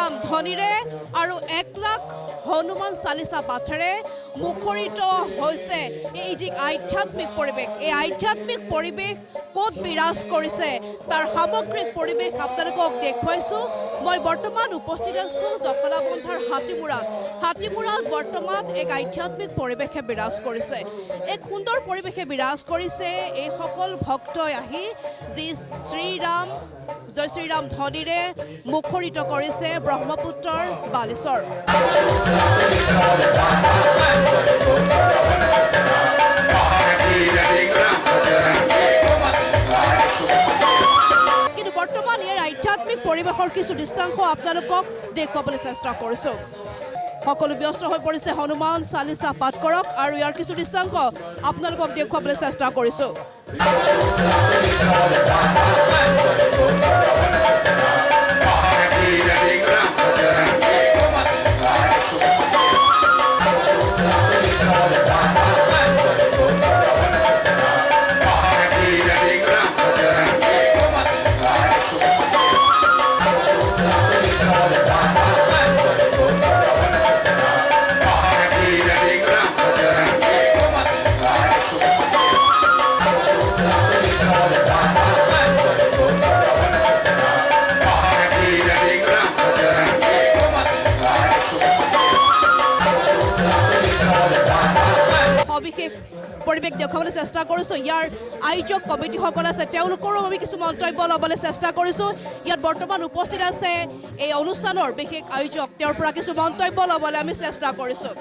শ্ৰীৰাম ধ্বনিৰে আৰু 1 লাখ হনুমান চালিচা পাঠেৰে মুখৰিত হৈছে এই যি আধ্যাত্মিক পৰিৱেশ। এই আধ্যাত্মিক পৰিৱেশ ক'ত বিৰাজ কৰিছে তাৰ সামগ্ৰিক পৰিৱেশ আপোনালোকক দেখুৱাইছোঁ। মই বৰ্তমান উপস্থিত আছোঁ জখলাবন্ধাৰ হাতীমূৰাত বৰ্তমান এক আধ্যাত্মিক পৰিৱেশে বিৰাজ কৰিছে। এক সুন্দৰ পৰিৱেশে বিৰাজ কৰিছে এই সকল ভক্তই আহি যি জয় শ্ৰীৰাম ধ্বনিৰে মুখৰিত কৰিছে ব্ৰহ্মপুত্ৰৰ বালেশ্বৰ। কিন্তু বৰ্তমান ইয়াৰ আধ্যাত্মিক পৰিৱেশৰ কিছু দৃশ্যাংশ আপোনালোকক দেখুৱাবলৈ চেষ্টা কৰিছোঁ। সকলো ব্যস্ত হৈ পৰিছে হনুমান চালিচা পাঠ কৰক আৰু ইয়াৰ কিছু দৃশ্যাংশ আপোনালোকক দেখুৱাবলৈ চেষ্টা কৰিছোঁ। পৰিৱেশ দেখুৱাবলৈ চেষ্টা কৰিছোঁ। ইয়াৰ আয়োজক কমিটিসকল আছে, তেওঁলোকৰো আমি কিছু মন্তব্য ল'বলৈ চেষ্টা কৰিছোঁ। ইয়াত বৰ্তমান উপস্থিত আছে এই অনুষ্ঠানৰ বিশেষ আয়োজক, তেওঁৰ পৰা কিছু মন্তব্য ল'বলৈ আমি চেষ্টা কৰিছোঁ।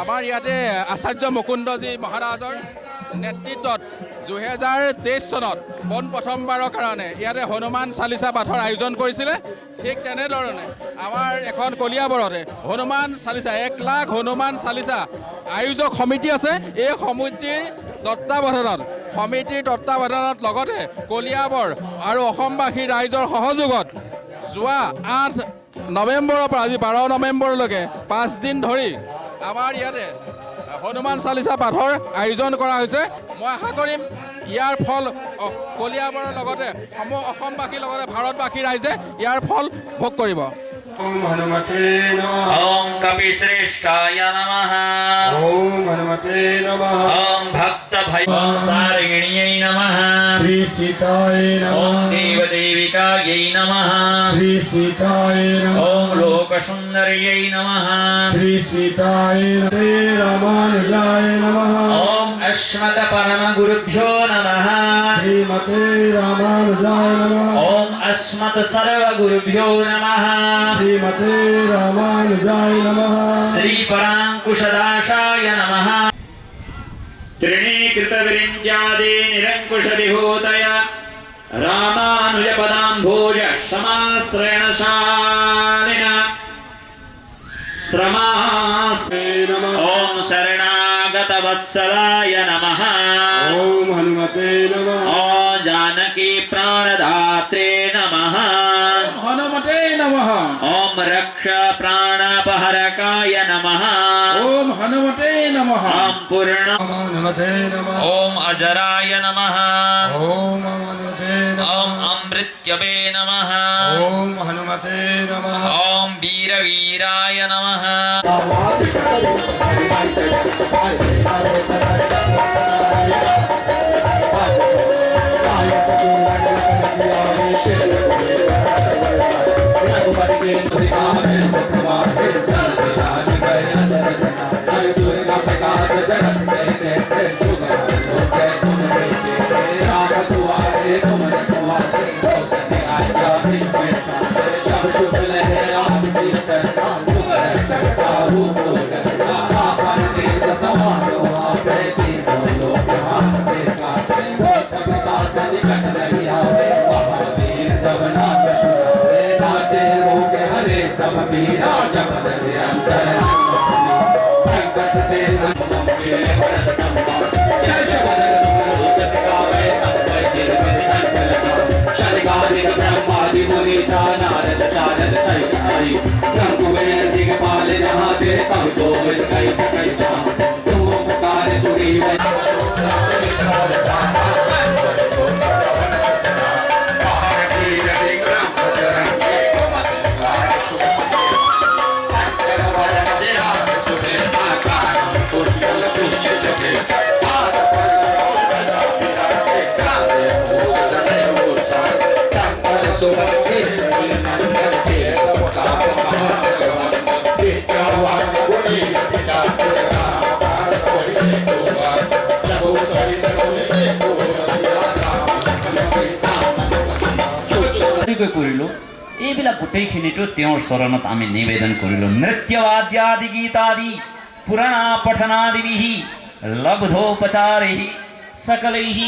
আমাৰ ইয়াতে আচাৰ্য মুকুন্দজী মহাৰাজৰ নেতৃত্বত 2023 চনত পোন প্ৰথমবাৰৰ কাৰণে ইয়াতে হনুমান চালিচা পাঠৰ আয়োজন কৰিছিলে। ঠিক তেনেধৰণে আমাৰ এখন কলিয়াবৰতে হনুমান চালিচা 1 লাখ হনুমান চালিচা আয়োজক সমিতি আছে। এই সমিতিৰ তত্বাৱধানত লগতে কলিয়াবৰ আৰু অসমবাসী ৰাইজৰ সহযোগত যোৱা 8 নৱেম্বৰৰ পৰা আজি 12 নৱেম্বৰলৈকে 5 দিন ধৰি আমাৰ ইয়াতে হনুমান চালিচা পাঠৰ আয়োজন কৰা হৈছে। মই আশা কৰিম ইয়াৰ ফল কলিয়াবৰৰ লগতে অসমবাসীৰ লগতে ভাৰতবাসী ৰাইজে ইয়াৰ ফল ভোগ কৰিব। ओम हनुमते नमः। ओम कपिश्रेष्ठाय नमः। ओम हनुमते नमः। ओम भक्त भैसारिण्यै नमः। श्री सीताय नमः। ओम देवदेविकायै नमः। श्री सीताय नमः। ओम लोकसुन्दर्यै नमः। श्री सीताय नमः। रामानुजाय नमः। ओम अस्मत् परमगुरुभ्यो नमः। श्रीमते रामानुजाय नमः। ओम अस्मत् सर्वगुरुभ्यो नमः। श्रीमते रामानुजाय नमः। श्री पराङ्कुशदासाय नमः। त्रिणीकृतविरिञ्चादि निरङ्कुशविभूतय रामानुजपदाम्भोज समाश्रयणशालिना श्रमास्ते नमः। ओम शरणागतवत्सलाय नमः। ओम हनुमते नमः। ओम जानकी प्राणदात्रे नमः। हनुमते नमः। ओम रक्ष प्राणापहरकाय नमः। ओम हनुमते नमः। ओम पूर्ण हनुमते नमः। ओम अजराय नमः। ओम हनुमते नमः। ओम अमृत्यवे नमः। ओम हनुमते नमः। ओम वीरवीराय नमः। কৰিলোঁ এইবিলাক গোটেইখিনিতো তেওঁৰ চৰণত আমি নিবেদন কৰিলোঁ নৃত্যবাদ্যাদি গীতাদি পুৰাণা পঠনাদিবিহি লব্ধোপচাৰैः सकलैः